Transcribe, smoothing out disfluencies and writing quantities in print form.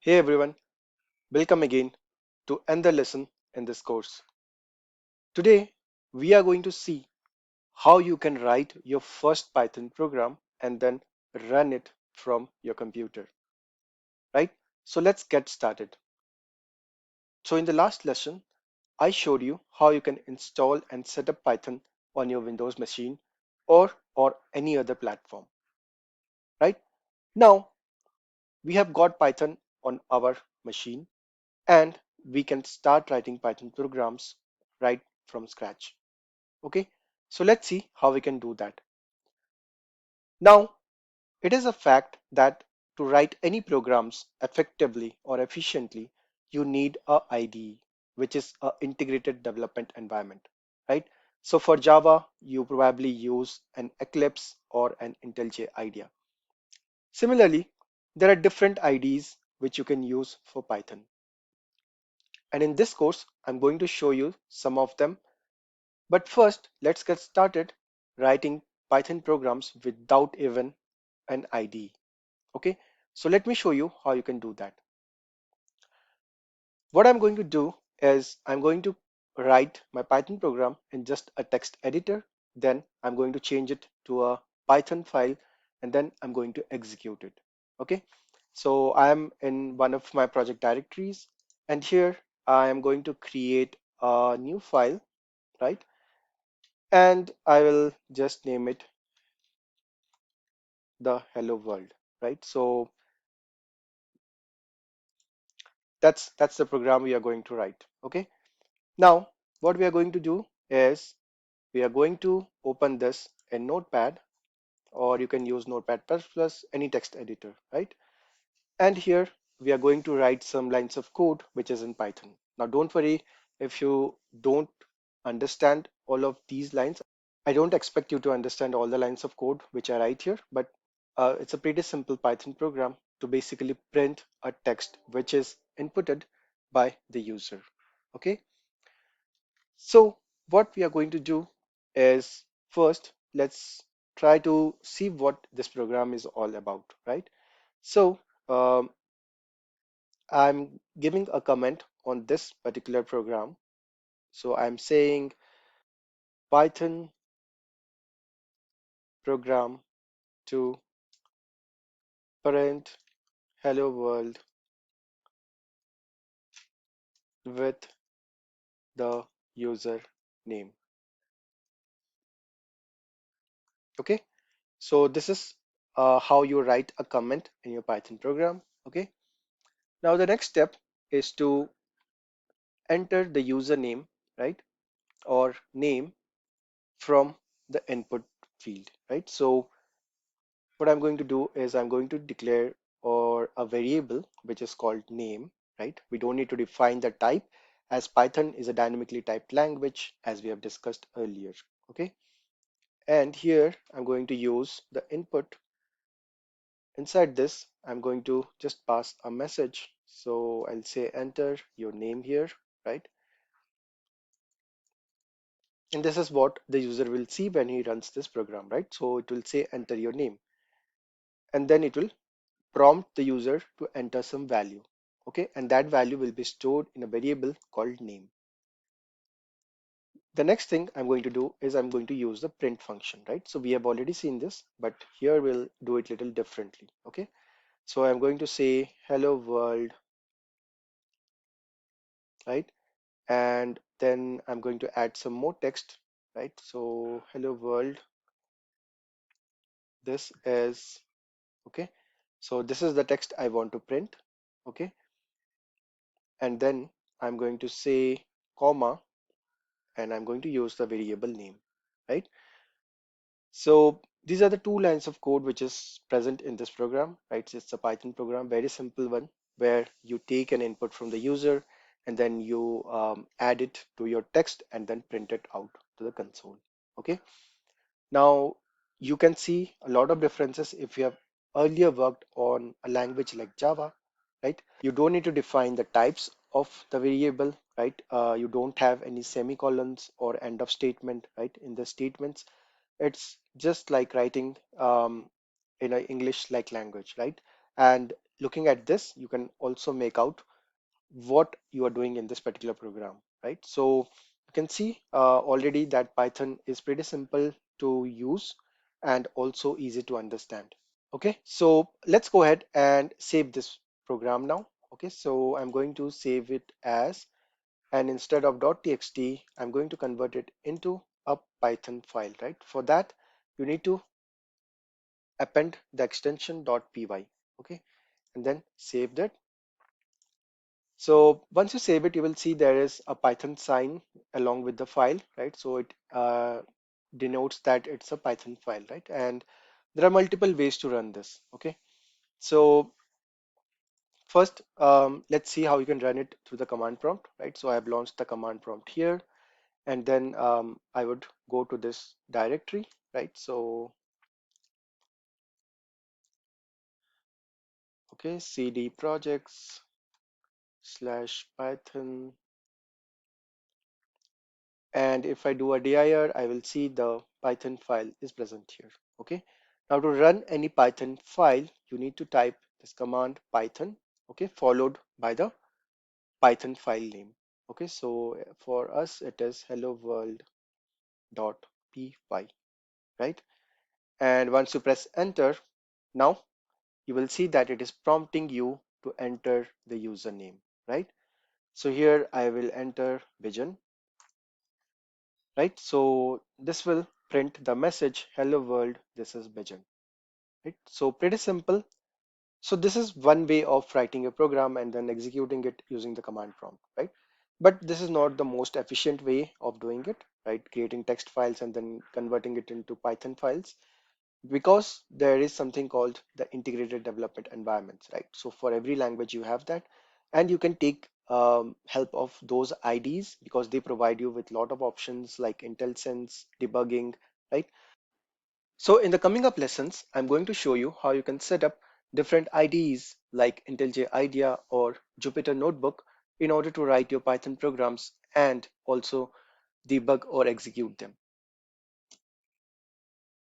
Hey everyone, welcome again to another lesson in this course. Today we are going to see how you can write your first Python program and then run it from your computer, right? So let's get started. So in the last lesson, I showed you how you can install and set up Python on your Windows machine or any other platform, right? Now we have got Python on our machine and we can start writing Python programs right from scratch. Okay, so let's see how we can do that. Now, it is a fact that to write any programs effectively or efficiently, you need a IDE, which is a integrated development environment, right? So for Java, you probably use an Eclipse or an IntelliJ IDEA. Similarly, there are different IDEs which you can use for Python. And in this course, I'm going to show you some of them. But first, let's get started writing Python programs without even an IDE. Okay, so let me show you how you can do that. What I'm going to do is I'm going to write my Python program in just a text editor. Then I'm going to change it to a Python file and then I'm going to execute it. Okay, so I'm in one of my project directories and here I am going to create a new file, right? And I will just name it the hello world, right? So that's the program we are going to write. Okay, now what we are going to do is we are going to open this in Notepad, or you can use Notepad++, any text editor, right? And here we are going to write some lines of code which is in Python. Now don't worry if you don't understand all of these lines. I don't expect you to understand all the lines of code which I write here, but it's a pretty simple Python program to basically print a text which is inputted by the user. Okay, so what we are going to do is first let's try to see what this program is all about, right? So um, I'm giving a comment on this particular program. So I'm saying Python program to print hello world with the user name. Okay, so this is how you write a comment in your Python program. Okay, now the next step is to enter the username, right, or name from the input field, right? So what I'm going to do is I'm going to declare or a variable which is called name, right? We don't need to define the type as Python is a dynamically typed language as we have discussed earlier. Okay, and here I'm going to use the input. Inside this I'm going to just pass a message, so I'll say enter your name here, right? And this is what the user will see when he runs this program, right? So it will say enter your name and then it will prompt the user to enter some value. Okay, and that value will be stored in a variable called name. The next thing I'm going to do is I'm going to use the print function, right? So we have already seen this, but here we'll do it a little differently. Okay, so I'm going to say hello world, right? And then I'm going to add some more text, right? So hello world, this is okay. So this is the text I want to print. Okay, and then I'm going to say comma and I'm going to use the variable name, right? So these are the two lines of code which is present in this program, right? It's a Python program, very simple one, where you take an input from the user and then you add it to your text and then print it out to the console. Okay, now you can see a lot of differences if you have earlier worked on a language like Java, right? You don't need to define the types of the variable, right? You don't have any semicolons or end of statement, right? In the statements, it's just like writing in an English like language, right? And looking at this, you can also make out what you are doing in this particular program, right? So you can see already that Python is pretty simple to use and also easy to understand. Okay, so let's go ahead and save this program now. Okay, so I'm going to save it as, and instead of .txt, I'm going to convert it into a Python file, right? For that, you need to append the extension .py, okay, and then save that. So once you save it, you will see there is a Python sign along with the file, right? So it denotes that it's a Python file, right? And there are multiple ways to run this, okay? So first, let's see how you can run it through the command prompt, right? So I've launched the command prompt here, and then I would go to this directory, right? So, okay, cd projects / Python. And if I do a dir, I will see the Python file is present here. Okay. Now to run any Python file, you need to type this command Python, okay, followed by the Python file name. Okay, so for us it is hello world.py, right? And once you press enter, now you will see that it is prompting you to enter the username, right? So here I will enter Vision, right? So this will print the message, hello world, this is Bijan, right? So pretty simple. So this is one way of writing a program and then executing it using the command prompt, right? But this is not the most efficient way of doing it, right? Creating text files and then converting it into Python files, because there is something called the integrated development environments, right? So for every language you have that, and you can take help of those IDs because they provide you with a lot of options like IntelliSense, debugging, right? So in the coming up lessons, I'm going to show you how you can set up different IDEs like IntelliJ IDEA or Jupyter Notebook in order to write your Python programs and also debug or execute them.